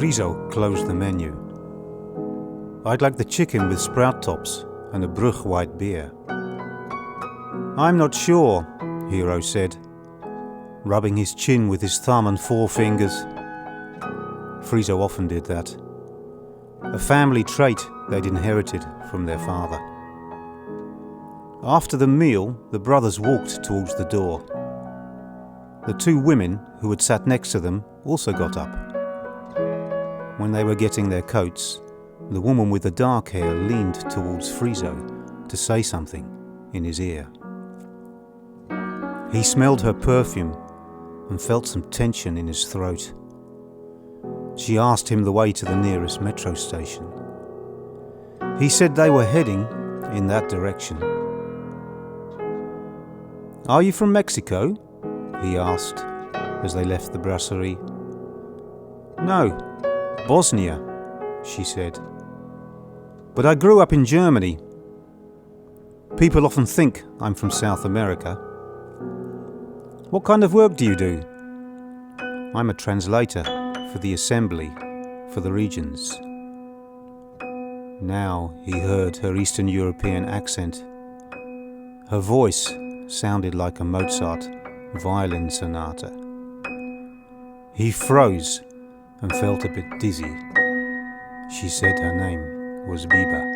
Friso closed the menu. I'd like the chicken with sprout tops and a brug white beer. I'm not sure, Hero said, rubbing his chin with his thumb and forefingers. Friso often did that. A family trait they'd inherited from their father. After the meal, the brothers walked towards the door. The two women who had sat next to them also got up. When they were getting their coats, the woman with the dark hair leaned towards Friso to say something in his ear. He smelled her perfume and felt some tension in his throat. She asked him the way to the nearest metro station. He said they were heading in that direction. Are you from Mexico? He asked as they left the brasserie. No, Bosnia, she said. But I grew up in Germany. People often think I'm from South America. What kind of work do you do? I'm a translator for the Assembly for the regions. Now he heard her Eastern European accent. Her voice sounded like a Mozart violin sonata. He froze and felt a bit dizzy. She said her name was Biba.